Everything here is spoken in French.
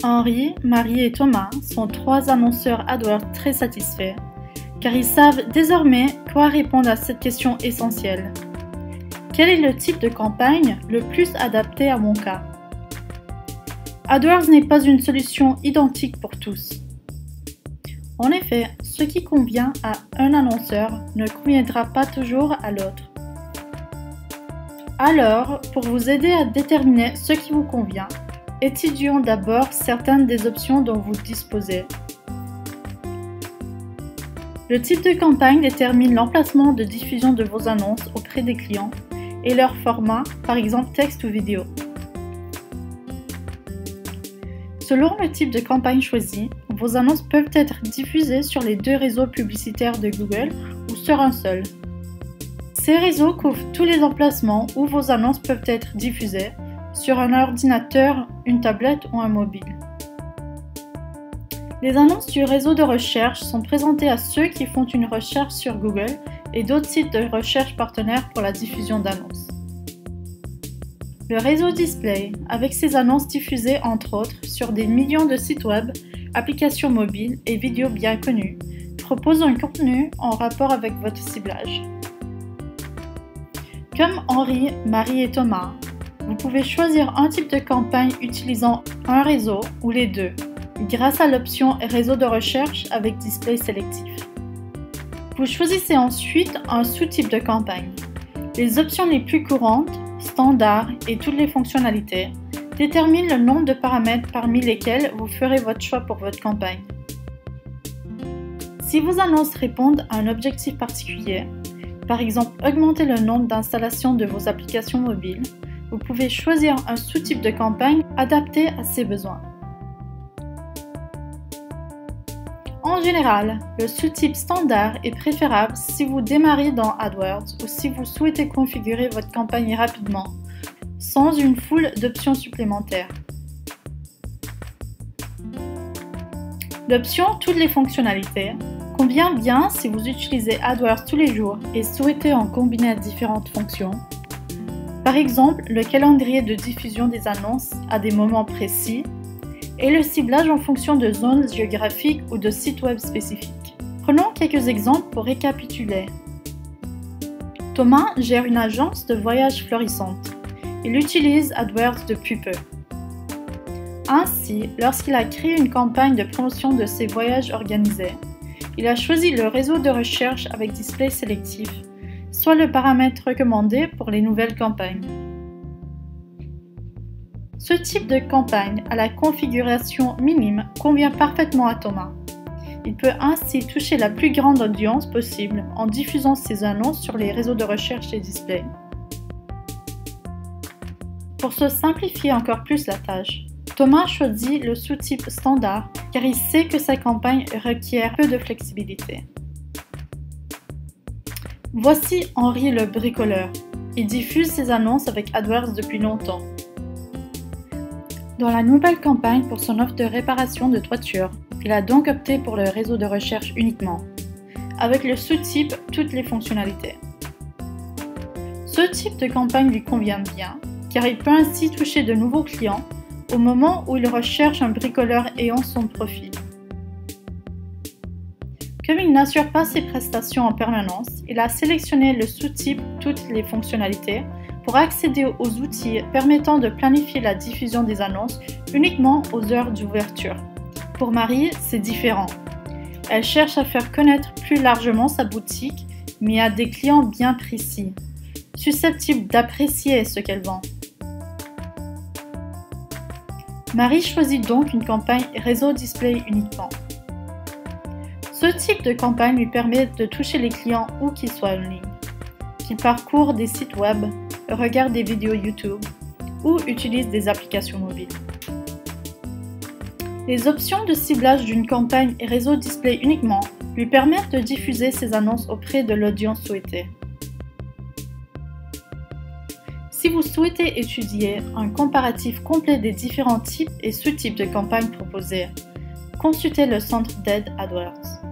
Henri, Marie et Thomas sont 3 annonceurs AdWords très satisfaits, car ils savent désormais quoi répondre à cette question essentielle. Quel est le type de campagne le plus adapté à mon cas? AdWords n'est pas une solution identique pour tous. En effet, ce qui convient à un annonceur ne conviendra pas toujours à l'autre. Alors, pour vous aider à déterminer ce qui vous convient, étudions d'abord certaines des options dont vous disposez. Le type de campagne détermine l'emplacement de diffusion de vos annonces auprès des clients et leur format, par exemple texte ou vidéo. Selon le type de campagne choisi, vos annonces peuvent être diffusées sur les 2 réseaux publicitaires de Google ou sur un seul. Ces réseaux couvrent tous les emplacements où vos annonces peuvent être diffusées, sur un ordinateur, une tablette ou un mobile. Les annonces du réseau de recherche sont présentées à ceux qui font une recherche sur Google et d'autres sites de recherche partenaires pour la diffusion d'annonces. Le réseau Display, avec ses annonces diffusées entre autres sur des millions de sites web, applications mobiles et vidéos bien connues, propose un contenu en rapport avec votre ciblage. Comme Henri, Marie et Thomas, vous pouvez choisir un type de campagne utilisant un réseau ou les 2, grâce à l'option Réseau de recherche avec display sélectif. Vous choisissez ensuite un sous-type de campagne. Les options les plus courantes, standard et toutes les fonctionnalités, déterminent le nombre de paramètres parmi lesquels vous ferez votre choix pour votre campagne. Si vos annonces répondent à un objectif particulier, par exemple augmenter le nombre d'installations de vos applications mobiles, vous pouvez choisir un sous-type de campagne adapté à ces besoins. En général, le sous-type standard est préférable si vous démarrez dans AdWords ou si vous souhaitez configurer votre campagne rapidement, sans une foule d'options supplémentaires. L'option Toutes les fonctionnalités convient bien si vous utilisez AdWords tous les jours et souhaitez en combiner différentes fonctions. Par exemple, le calendrier de diffusion des annonces à des moments précis et le ciblage en fonction de zones géographiques ou de sites web spécifiques. Prenons quelques exemples pour récapituler. Thomas gère une agence de voyage florissante. Il utilise AdWords depuis peu. Ainsi, lorsqu'il a créé une campagne de promotion de ses voyages organisés, il a choisi le réseau de recherche avec display sélectif, soit le paramètre recommandé pour les nouvelles campagnes. Ce type de campagne à la configuration minime convient parfaitement à Thomas. Il peut ainsi toucher la plus grande audience possible en diffusant ses annonces sur les réseaux de recherche et display. Pour se simplifier encore plus la tâche, Thomas choisit le sous-type standard car il sait que sa campagne requiert peu de flexibilité. Voici Henri le bricoleur. Il diffuse ses annonces avec AdWords depuis longtemps. Dans la nouvelle campagne pour son offre de réparation de toiture, il a donc opté pour le réseau de recherche uniquement, avec le sous-type Toutes les fonctionnalités. Ce type de campagne lui convient bien, car il peut ainsi toucher de nouveaux clients au moment où il recherche un bricoleur ayant son profil. Comme il n'assure pas ses prestations en permanence, il a sélectionné le sous-type Toutes les fonctionnalités pour accéder aux outils permettant de planifier la diffusion des annonces uniquement aux heures d'ouverture. Pour Marie, c'est différent. Elle cherche à faire connaître plus largement sa boutique, mais à des clients bien précis, susceptibles d'apprécier ce qu'elle vend. Marie choisit donc une campagne réseau display uniquement. Ce type de campagne lui permet de toucher les clients où qu'ils soient en ligne, qu'ils parcourent des sites web, regardent des vidéos YouTube ou utilisent des applications mobiles. Les options de ciblage d'une campagne réseau display uniquement lui permettent de diffuser ses annonces auprès de l'audience souhaitée. Si vous souhaitez étudier un comparatif complet des différents types et sous-types de campagnes proposées, consultez le centre d'aide AdWords.